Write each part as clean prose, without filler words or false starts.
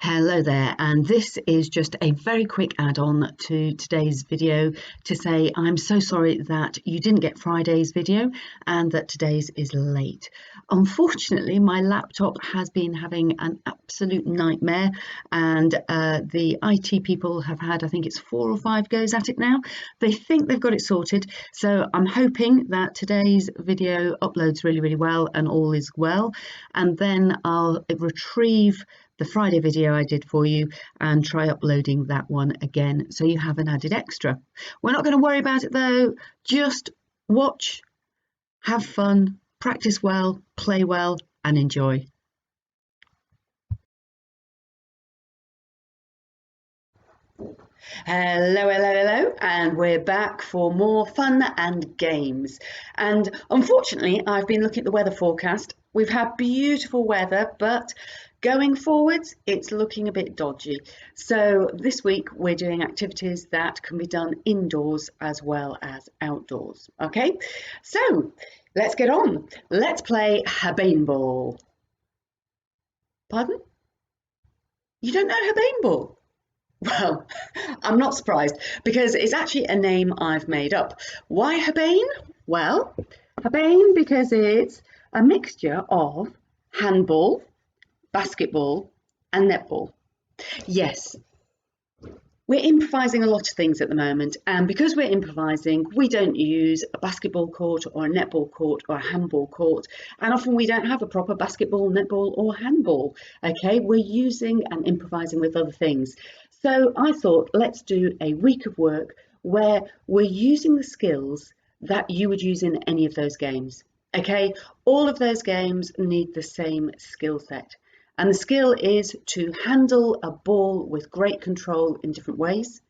Hello there, and this is just a very quick add-on to today's video to say I'm so sorry that you didn't get Friday's video and that today's is late. Unfortunately, my laptop has been having an absolute nightmare, and the IT people have had, I think it's 4 or 5 goes at it now. They think they've got it sorted, so I'm hoping that today's video uploads really well and all is well, and then I'll retrieve the Friday video I did for you and try uploading that one again so you have an added extra. We're not going to worry about it though, just watch, have fun, practice well, play well and enjoy. Hello, and we're back for more fun and games. And unfortunately, I've been looking at the weather forecast. We've had beautiful weather, but going forwards, it's looking a bit dodgy. So this week we're doing activities that can be done indoors as well as outdoors. Okay, so let's get on. Let's play habaneball. Pardon? You don't know habaneball? Well, I'm not surprised because it's actually a name I've made up. Why habane? Well, habane because it's a mixture of handball, basketball and netball. Yes, we're improvising a lot of things at the moment, and because we're improvising, we don't use a basketball court or a netball court or a handball court, and often we don't have a proper basketball, netball or handball. Okay, we're using and improvising with other things. So I thought, let's do a week of work where we're using the skills that you would use in any of those games. Okay, all of those games need the same skill set. And the skill is to handle a ball with great control in different ways.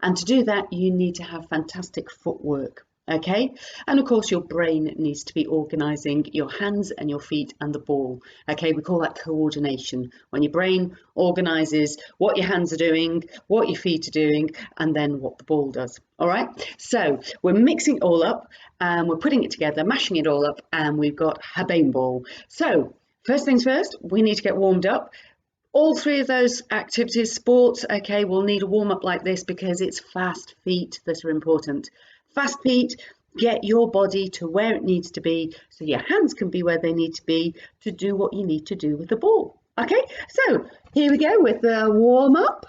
And to do that, you need to have fantastic footwork. Okay, and of course your brain needs to be organising your hands and your feet and the ball. Okay, we call that coordination, when your brain organises what your hands are doing, what your feet are doing, and then what the ball does. All right, so we're mixing it all up and we're putting it together, mashing it all up, and we've got habaneball. So first things first, we need to get warmed up. All three of those activities, sports, okay, will need a warm up like this because it's fast feet that are important. Fast feet get your body to where it needs to be so your hands can be where they need to be to do what you need to do with the ball. Okay, so here we go with the warm up.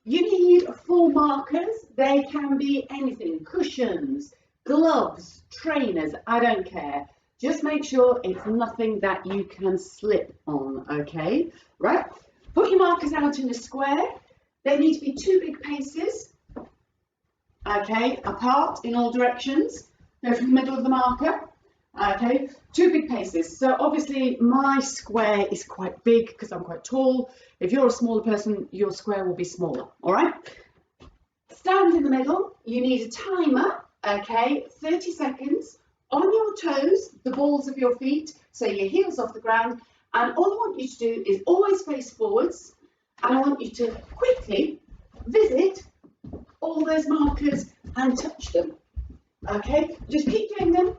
You need 4 markers. They can be anything, cushions, gloves, trainers, I don't care. Just make sure it's nothing that you can slip on, okay? Right, put your markers out in a square. They need to be 2 big paces, okay, apart in all directions. Go from the middle of the marker, okay, 2 big paces. So obviously my square is quite big because I'm quite tall. If you're a smaller person, your square will be smaller, all right? Stand in the middle. You need a timer, okay, 30 seconds. On your toes, the balls of your feet, so your heels off the ground, and all I want you to do is always face forwards, and I want you to quickly visit all those markers and touch them. Okay, just keep doing them,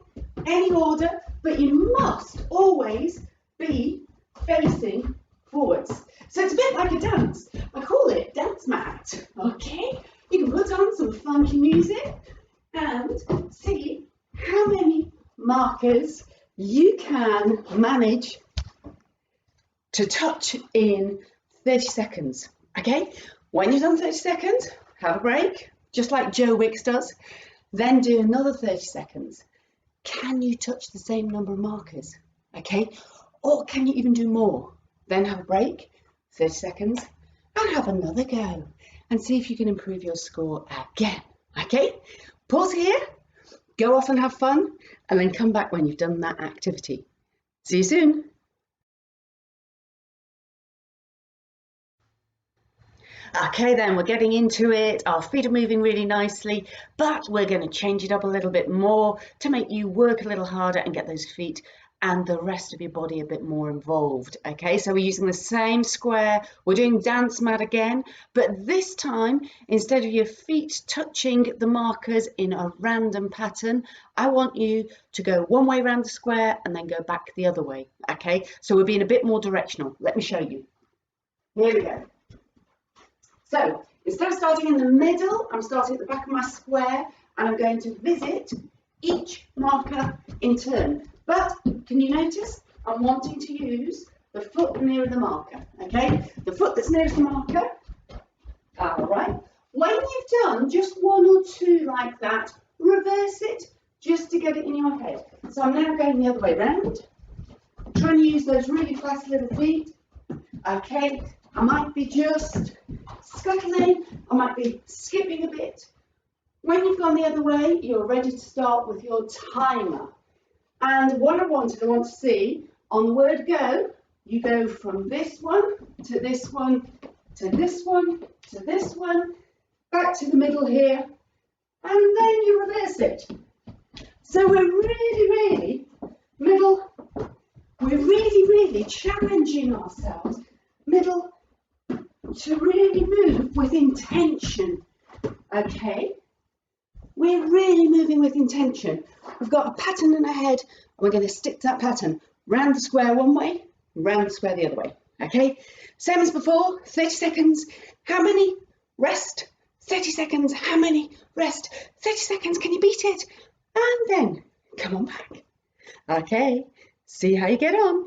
any order, but you must always be facing forwards. So it's a bit like a dance. I call it dance mat. Okay, you can put on some funky music and see how many markers you can manage to touch in 30 seconds. Okay, when you've done 30 seconds, have a break, just like Joe Wicks does, then do another 30 seconds. Can you touch the same number of markers? Okay, or can you even do more? Then have a break, 30 seconds, and have another go and see if you can improve your score again. Okay, pause here. Go off and have fun, and then come back when you've done that activity. See you soon. Okay, then we're getting into it. Our feet are moving really nicely, but we're going to change it up a little bit more to make you work a little harder and get those feet and the rest of your body a bit more involved. Okay, so we're using the same square. We're doing dance mat again, but this time, instead of your feet touching the markers in a random pattern, I want you to go one way around the square and then go back the other way. Okay, so we're being a bit more directional. Let me show you. Here we go. So instead of starting in the middle, I'm starting at the back of my square and I'm going to visit each marker in turn. But can you notice I'm wanting to use the foot nearer the marker, okay? The foot that's nearest the marker, all right. When you've done just one or two like that, reverse it just to get it in your head. So I'm now going the other way around, trying to use those really fast little feet, okay? I might be just scuttling, I might be skipping a bit. When you've gone the other way, you're ready to start with your timer. And what I want to see, on the word go, you go from this one to this one to this one to this one, back to the middle here, and then you reverse it. So we're really challenging ourselves, middle, to really move with intention, okay? We're really moving with intention. We've got a pattern in our head, and we're going to stick to that pattern. Round the square one way, round the square the other way, okay? Same as before, 30 seconds, how many? Rest, 30 seconds, how many? Rest, 30 seconds, can you beat it? And then, come on back. Okay, see how you get on.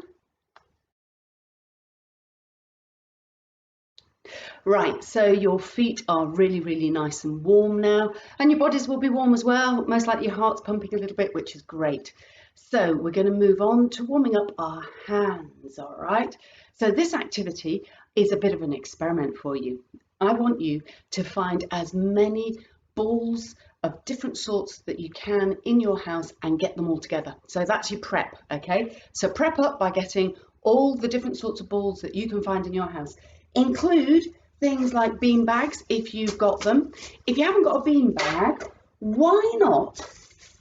Right, so your feet are really nice and warm now, and your bodies will be warm as well. Most likely your heart's pumping a little bit, which is great. So we're going to move on to warming up our hands, all right? So this activity is a bit of an experiment for you. I want you to find as many balls of different sorts that you can in your house and get them all together. So that's your prep, okay? So prep up by getting all the different sorts of balls that you can find in your house. Include things like bean bags if you've got them. If you haven't got a bean bag, why not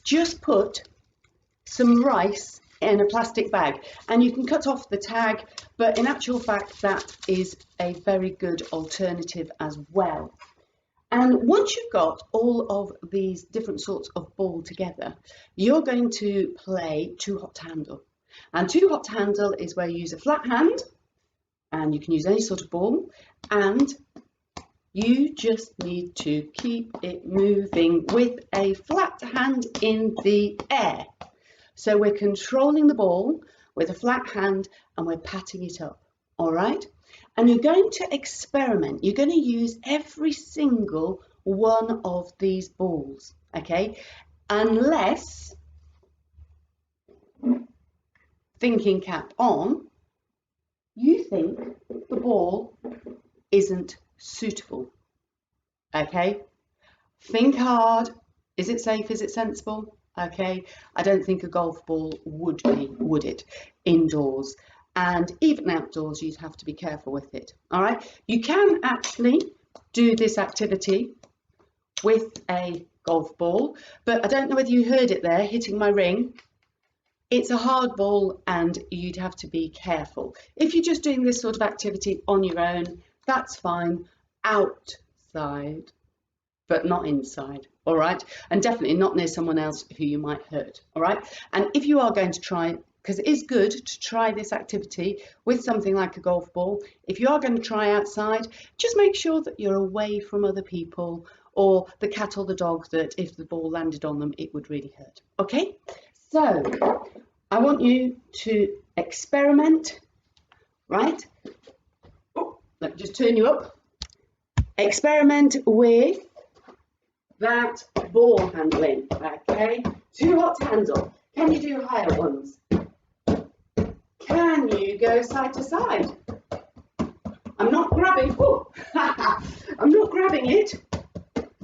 just put some rice in a plastic bag, and you can cut off the tag, but in actual fact that is a very good alternative as well. And once you've got all of these different sorts of ball together, you're going to play Too Hot to Handle. And Too Hot to Handle is where you use a flat hand, and you can use any sort of ball, and you just need to keep it moving with a flat hand in the air. So we're controlling the ball with a flat hand and we're patting it up, all right? And you're going to experiment. You're going to use every single one of these balls, okay? Unless, thinking cap on, you think the ball isn't suitable, okay? Think hard. Is it safe? Is it sensible? Okay, I don't think a golf ball would be, would it, indoors? And even outdoors, you'd have to be careful with it, all right? You can actually do this activity with a golf ball, but I don't know whether you heard it there, hitting my ring. It's a hard ball and you'd have to be careful. If you're just doing this sort of activity on your own, that's fine, outside, but not inside, all right? And definitely not near someone else who you might hurt, all right? And if you are going to try, because it is good to try this activity with something like a golf ball, if you are going to try outside, just make sure that you're away from other people or the cat or the dog, that if the ball landed on them, it would really hurt, okay? So I want you to experiment, right? Oh, let me just turn you up. Experiment with that ball handling, okay? Too hot to handle. Can you do higher ones? Can you go side to side? I'm not grabbing, I'm not grabbing it.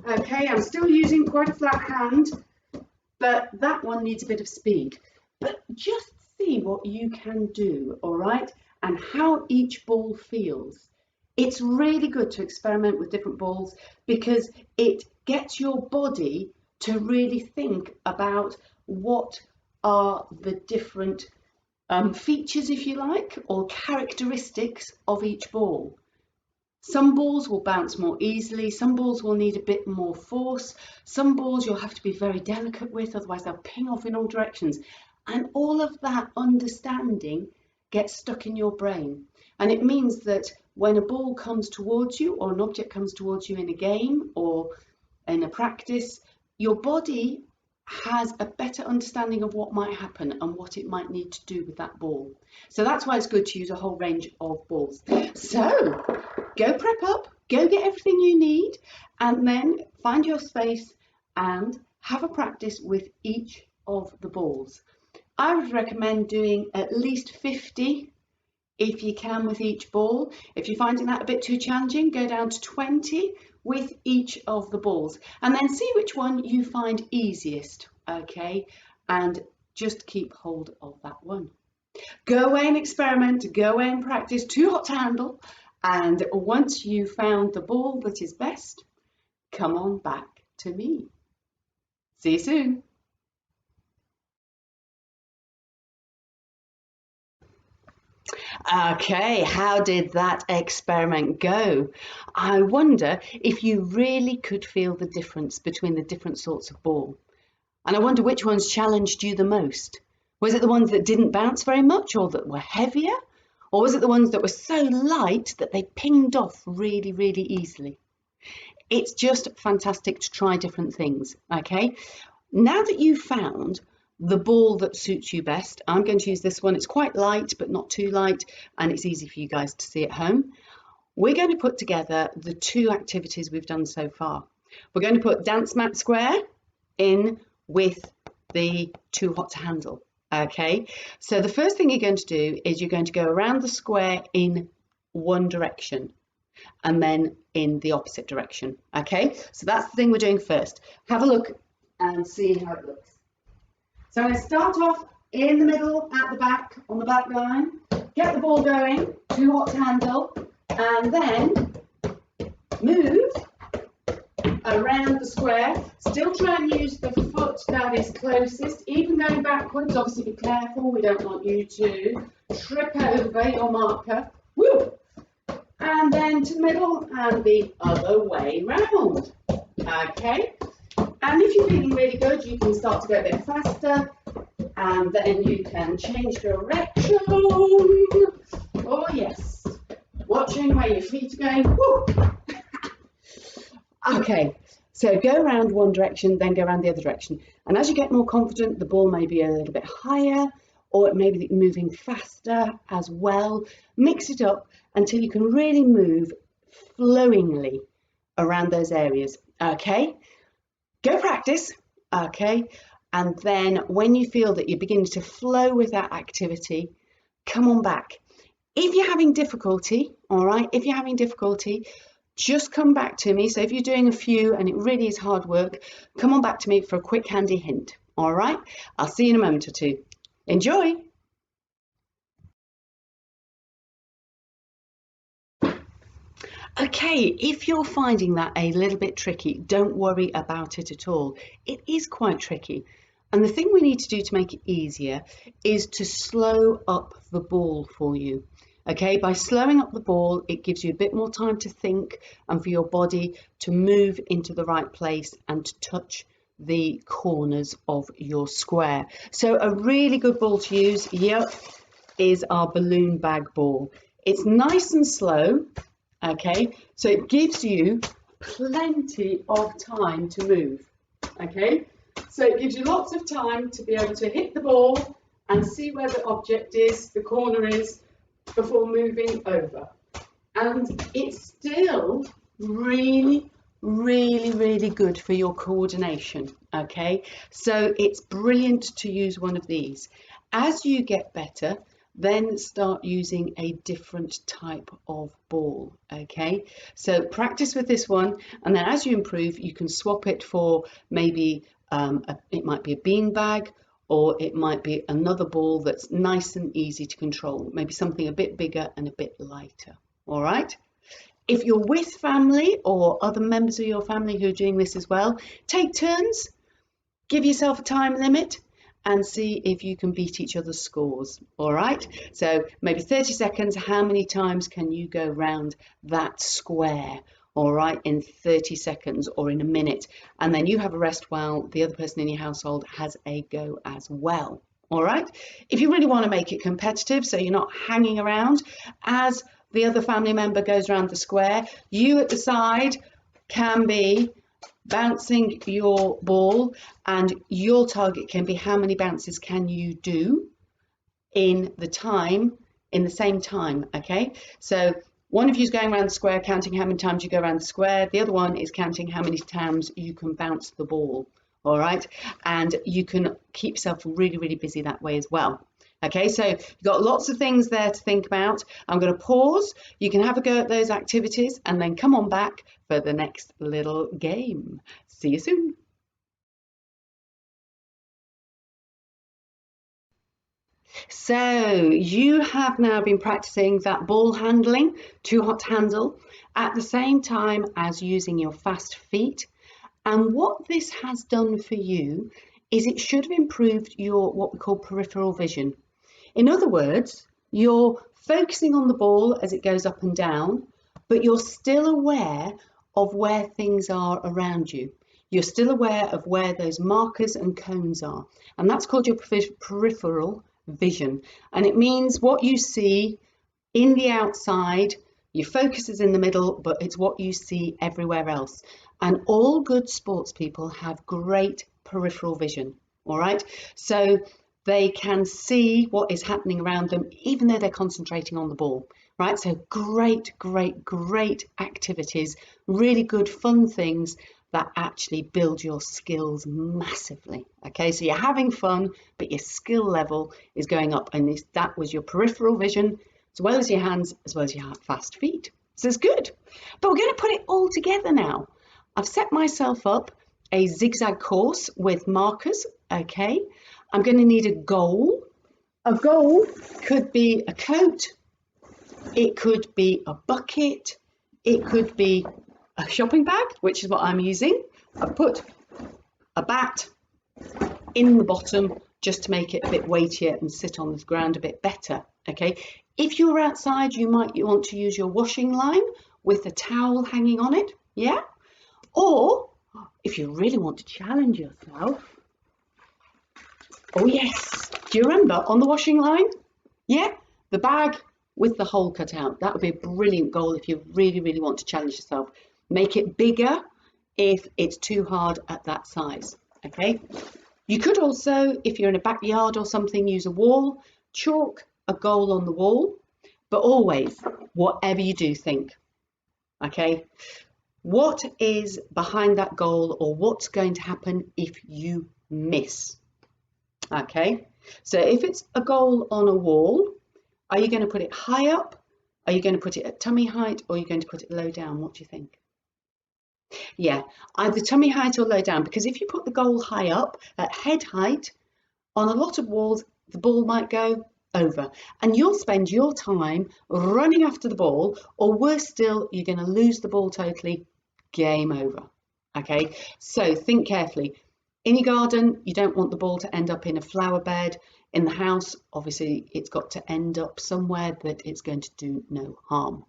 Okay, I'm still using quite a flat hand, but that one needs a bit of speed. But just see what you can do, all right? And how each ball feels. It's really good to experiment with different balls because it gets your body to really think about what are the different features, if you like, or characteristics of each ball. Some balls will bounce more easily, some balls will need a bit more force, some balls you'll have to be very delicate with, otherwise they'll ping off in all directions. And all of that understanding gets stuck in your brain. And it means that when a ball comes towards you, or an object comes towards you in a game or in a practice, your body has a better understanding of what might happen and what it might need to do with that ball. So that's why it's good to use a whole range of balls. So go prep up, go get everything you need, and then find your space and have a practice with each of the balls. I would recommend doing at least 50 if you can with each ball. If you're finding that a bit too challenging, go down to 20 with each of the balls, and then see which one you find easiest, okay? And just keep hold of that one. Go away and experiment, go away and practice, too hot to handle, and once you've found the ball that is best, come on back to me. See you soon. Okay, how did that experiment go? I wonder if you really could feel the difference between the different sorts of ball. And I wonder which ones challenged you the most. Was it the ones that didn't bounce very much or that were heavier? Or was it the ones that were so light that they pinged off really, really easily? It's just fantastic to try different things, okay? Now that you've found the ball that suits you best, I'm going to use this one. It's quite light, but not too light, and it's easy for you guys to see at home. We're going to put together the two activities we've done so far. We're going to put dance mat square in with the too hot to handle, okay? So the first thing you're going to do is you're going to go around the square in one direction and then in the opposite direction, okay? So that's the thing we're doing first. Have a look and see how it looks. So I'm going to start off in the middle, at the back, on the back line, get the ball going, too hot to handle, and then move around the square. Still try and use the foot that is closest, even going backwards. Obviously be careful, we don't want you to trip over your marker. Woo! And then to the middle and the other way round. Okay? And if you're feeling really good, you can start to go a bit faster, and then you can change direction. Oh yes, watching where your feet are going. Woo. Okay, so go around one direction, then go around the other direction. And as you get more confident, the ball may be a little bit higher, or it may be moving faster as well. Mix it up until you can really move flowingly around those areas. Okay? Go practice, okay? And then when you feel that you're beginning to flow with that activity, come on back. If you're having difficulty, all right, if you're having difficulty, just come back to me. So if you're doing a few and it really is hard work, come on back to me for a quick handy hint, all right? I'll see you in a moment or two. Enjoy. Okay, if you're finding that a little bit tricky, don't worry about it at all. It is quite tricky. And the thing we need to do to make it easier is to slow up the ball for you. Okay, by slowing up the ball, it gives you a bit more time to think and for your body to move into the right place and to touch the corners of your square. So a really good ball to use, yep, is our balloon bag ball. It's nice and slow. Okay, so it gives you plenty of time to move, okay? So it gives you lots of time to be able to hit the ball and see where the object is, the corner is, before moving over. And it's still really, really, really good for your coordination, okay? So it's brilliant to use one of these. As you get better, then start using a different type of ball, okay? So practice with this one, and then as you improve, you can swap it for maybe, it might be a bean bag, or it might be another ball that's nice and easy to control, maybe something a bit bigger and a bit lighter, all right? If you're with family or other members of your family who are doing this as well, take turns, give yourself a time limit, and see if you can beat each other's scores. All right, so maybe 30 seconds. How many times can you go round that square? All right, in 30 seconds or in a minute, and then you have a rest while the other person in your household has a go as well. All right, if you really want to make it competitive, so you're not hanging around as the other family member goes around the square, you at the side can be bouncing your ball, and your target can be how many bounces can you do in the same time. Okay, so one of you is going around the square counting how many times you go around the square, the other one is counting how many times you can bounce the ball. All right, and you can keep yourself really busy that way as well. Okay, so you've got lots of things there to think about. I'm going to pause. You can have a go at those activities and then come on back for the next little game. See you soon. So you have now been practicing that ball handling, too hot to handle, at the same time as using your fast feet. And what this has done for you is it should have improved your what we call peripheral vision. In other words, you're focusing on the ball as it goes up and down, but you're still aware of where things are around you. You're still aware of where those markers and cones are. And that's called your peripheral vision. And it means what you see in the outside, your focus is in the middle, but it's what you see everywhere else. And all good sports people have great peripheral vision. All right. So they can see what is happening around them, even though they're concentrating on the ball, right? So great activities, really good fun things that actually build your skills massively. Okay, so you're having fun, but your skill level is going up, and that was your peripheral vision, as well as your hands, as well as your fast feet. So it's good, but we're going to put it all together now. I've set myself up a zigzag course with markers, okay? I'm going to need a goal. A goal could be a coat, it could be a bucket, it could be a shopping bag, which is what I'm using. I've put a bat in the bottom just to make it a bit weightier and sit on the ground a bit better, okay? If you're outside, you might want to use your washing line with a towel hanging on it, yeah? Or if you really want to challenge yourself, oh yes, do you remember on the washing line? Yeah, the bag with the hole cut out. That would be a brilliant goal if you really want to challenge yourself. Make it bigger if it's too hard at that size, okay? You could also, if you're in a backyard or something, use a wall, chalk a goal on the wall, but always, whatever you do, think, okay? What is behind that goal, or what's going to happen if you miss? Okay, so if it's a goal on a wall, are you going to put it high up? Are you going to put it at tummy height, or are you going to put it low down? What do you think? Yeah, either tummy height or low down, because if you put the goal high up at head height, on a lot of walls, the ball might go over, and you'll spend your time running after the ball, or worse still, you're going to lose the ball totally. Game over. Okay, so think carefully. In your garden, you don't want the ball to end up in a flower bed. In the house, obviously, it's got to end up somewhere that it's going to do no harm.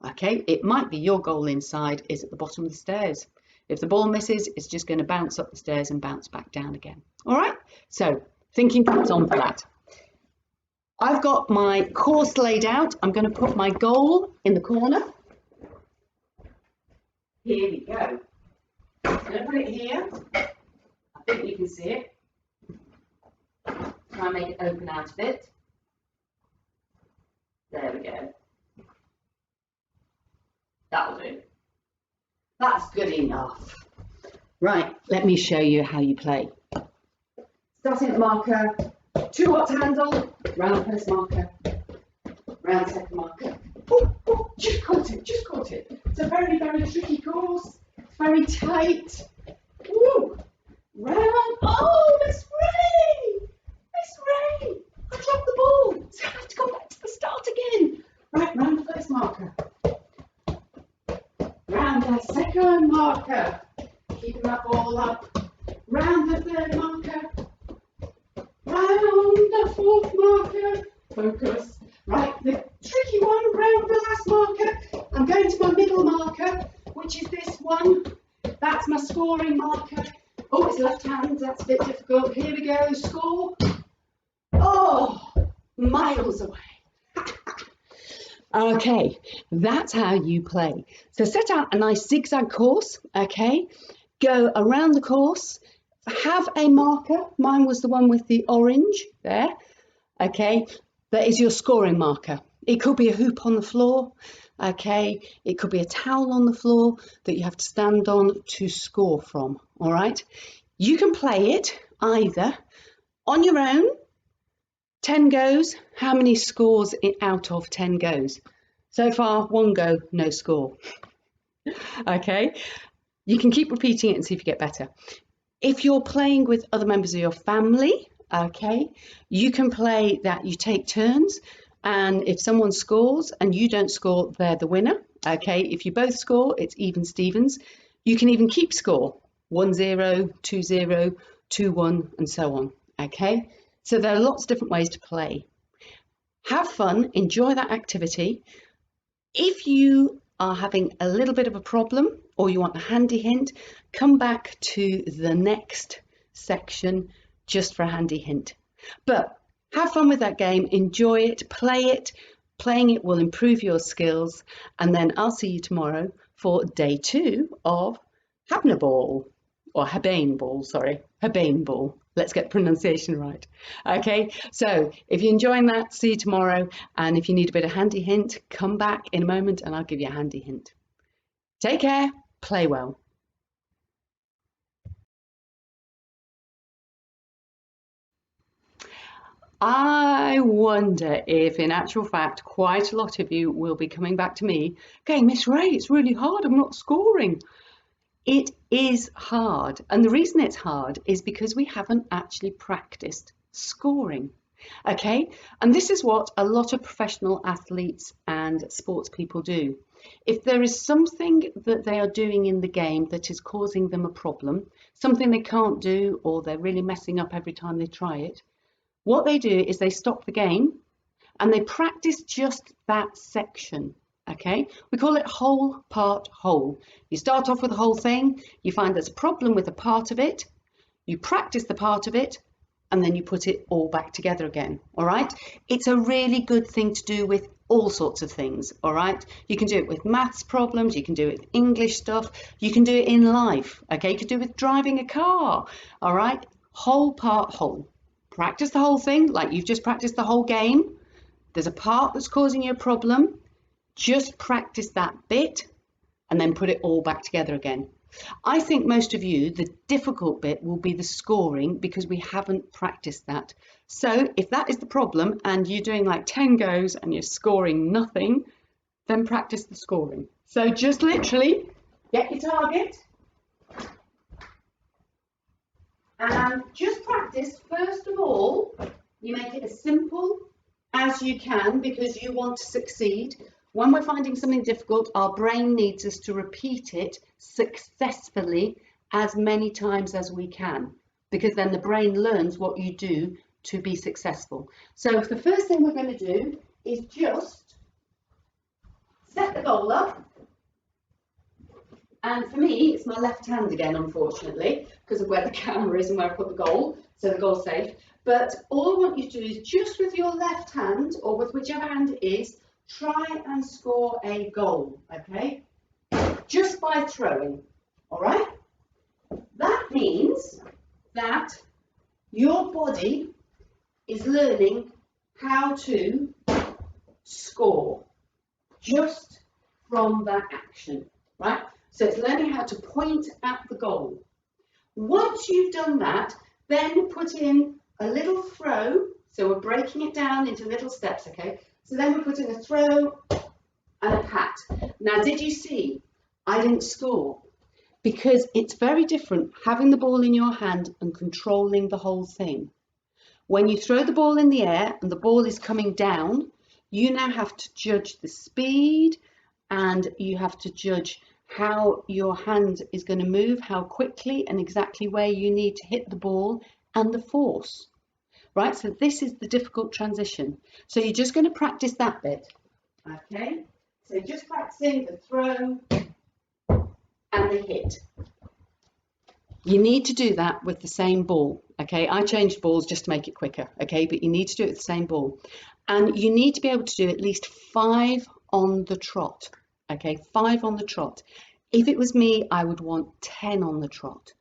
Okay, it might be your goal inside is at the bottom of the stairs. If the ball misses, it's just going to bounce up the stairs and bounce back down again. All right, so thinking caps on for that. I've got my course laid out. I'm going to put my goal in the corner. Here we go. I'm going to put it here. I think you can see it. Try and make it open out of it. There we go. That'll do. That's good enough. Right, let me show you how you play. Starting at the marker, too hot to handle, round first marker, round second marker. Oh, just caught it, just caught it. It's a very tricky course. It's very tight. Woo! Round, oh, Miss Ray! Miss Ray! I dropped the ball, so I have to go back to the start again. Right, round the first marker. Round the second marker. Keeping that ball up. Round the third marker. fourth marker. Focus. Right, the tricky one round the last marker. I'm going to my middle marker, which is this one. That's my scoring marker. Oh, it's left hand, that's a bit difficult. Here we go, score. Oh, miles away. Okay, that's how you play. So set out a nice zigzag course, okay? Go around the course, have a marker. Mine was the one with the orange there, okay? That is your scoring marker. It could be a hoop on the floor, okay? It could be a towel on the floor that you have to stand on to score from, all right? You can play it either on your own, 10 goes, how many scores out of 10 goes? So far, 1 go, no score. Okay, you can keep repeating it and see if you get better. If you're playing with other members of your family, okay, you can play that you take turns, and if someone scores and you don't score, they're the winner. Okay, if you both score, it's even Stevens. You can even keep score, 1-0, 2-0, 2-1, and so on. Okay, so there are lots of different ways to play. Have fun, enjoy that activity. If you are having a little bit of a problem or you want a handy hint, come back to the next section just for a handy hint. But have fun with that game, enjoy it, play it. Playing it will improve your skills, and then I'll see you tomorrow for day 2 of habaneball, or habaneball, sorry, habaneball. Let's get the pronunciation right. Okay, so if you're enjoying that, see you tomorrow. And if you need a bit of handy hint, come back in a moment and I'll give you a handy hint. Take care, play well. I wonder if, in actual fact, quite a lot of you will be coming back to me going, Miss Ray, it's really hard, I'm not scoring. It is hard, and the reason it's hard is because we haven't actually practiced scoring. Okay, and this is what a lot of professional athletes and sports people do. If there is something that they are doing in the game that is causing them a problem, something they can't do, or they're really messing up every time they try it, what they do is they stop the game and they practice just that section. Okay, we call it whole, part, whole. You start off with the whole thing, you find there's a problem with a part of it, you practice the part of it, and then you put it all back together again. All right, it's a really good thing to do with all sorts of things. All right, you can do it with maths problems, you can do it with English stuff, you can do it in life. Okay, you can do it with driving a car. All right, whole, part, whole. Practice the whole thing like you've just practiced the whole game. There's a part that's causing you a problem. Just practice that bit and then put it all back together again. I think most of you, the difficult bit will be the scoring because we haven't practiced that. So if that is the problem and you're doing like 10 goes and you're scoring nothing, then practice the scoring. So just literally get your target and just practice. First of all, you make it as simple as you can because you want to succeed. When we're finding something difficult, our brain needs us to repeat it successfully as many times as we can, because then the brain learns what you do to be successful. So the first thing we're going to do is just set the goal up. And for me, it's my left hand again, unfortunately, because of where the camera is and where I put the goal, so the goal's safe. But all I want you to do is just with your left hand, or with whichever hand it is, try and score a goal, okay? Just by throwing, all right? That means that your body is learning how to score just from that action, right? So it's learning how to point at the goal. Once you've done that, then put in a little throw. So we're breaking it down into little steps, okay? So then we're putting a throw and a pat. Now, did you see I didn't score? Because it's very different having the ball in your hand and controlling the whole thing. When you throw the ball in the air and the ball is coming down, you now have to judge the speed and you have to judge how your hand is going to move, how quickly and exactly where you need to hit the ball and the force. right? So this is the difficult transition. So you're just going to practice that bit, okay? So just practicing the throw and the hit. You need to do that with the same ball, okay? I changed balls just to make it quicker, okay? But you need to do it with the same ball. And you need to be able to do at least 5 on the trot, okay? 5 on the trot. If it was me, I would want 10 on the trot,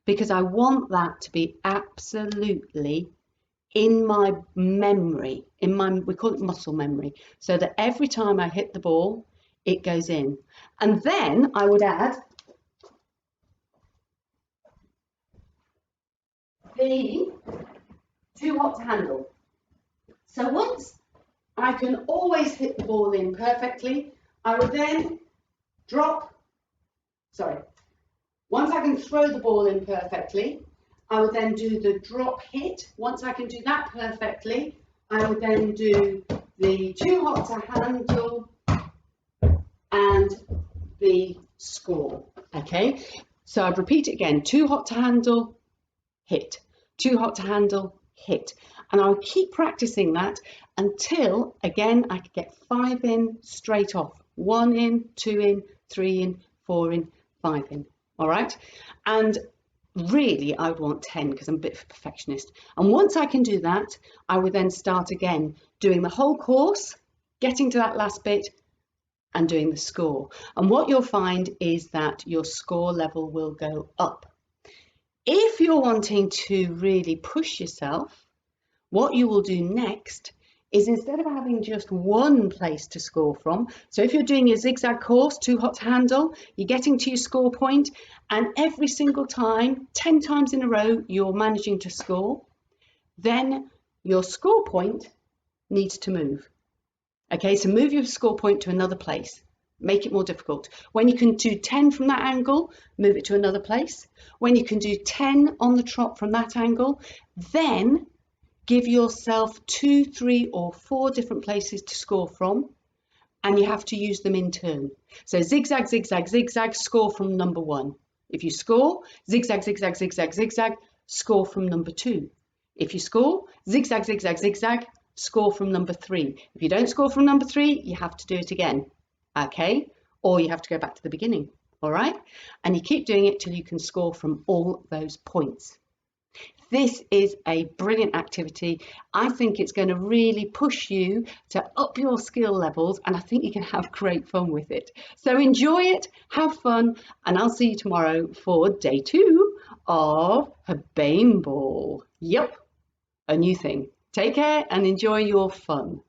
because I want that to be absolutely in my memory, we call it muscle memory, so that every time I hit the ball, it goes in. And then I would add the too hot to handle. So once I can always hit the ball in perfectly, I would then once I can throw the ball in perfectly, I would then do the drop hit. Once I can do that perfectly, I would then do the too hot to handle and the score, okay? So I'd repeat it again, too hot to handle, hit, too hot to handle, hit. And I would keep practicing that until, again, I could get 5 in straight off. 1 in, 2 in, 3 in, 4 in, 5 in, all right? And really, I would want 10 because I'm a bit of a perfectionist. And once I can do that, I would then start again, doing the whole course, getting to that last bit, and doing the score. And what you'll find is that your score level will go up. If you're wanting to really push yourself, what you will do next is, instead of having just one place to score from, so if you're doing your zigzag course, too hot to handle, you're getting to your score point, and every single time, 10 times in a row, you're managing to score, then your score point needs to move. Okay, so move your score point to another place. Make it more difficult. When you can do 10 from that angle, move it to another place. When you can do 10 on the trot from that angle, then give yourself 2, 3, or 4 different places to score from, and you have to use them in turn. So zigzag, zigzag, zigzag, score from number 1. If you score, zigzag, zigzag, zigzag, zigzag, score from number 2. If you score, zigzag, zigzag, zigzag, score from number 3. If you don't score from number 3, you have to do it again, okay? Or you have to go back to the beginning, all right? And you keep doing it till you can score from all those points. This is a brilliant activity. I think it's going to really push you to up your skill levels, and I think you can have great fun with it. So enjoy it, have fun, and I'll see you tomorrow for day 2 of habaneball. Yep, a new thing. Take care and enjoy your fun.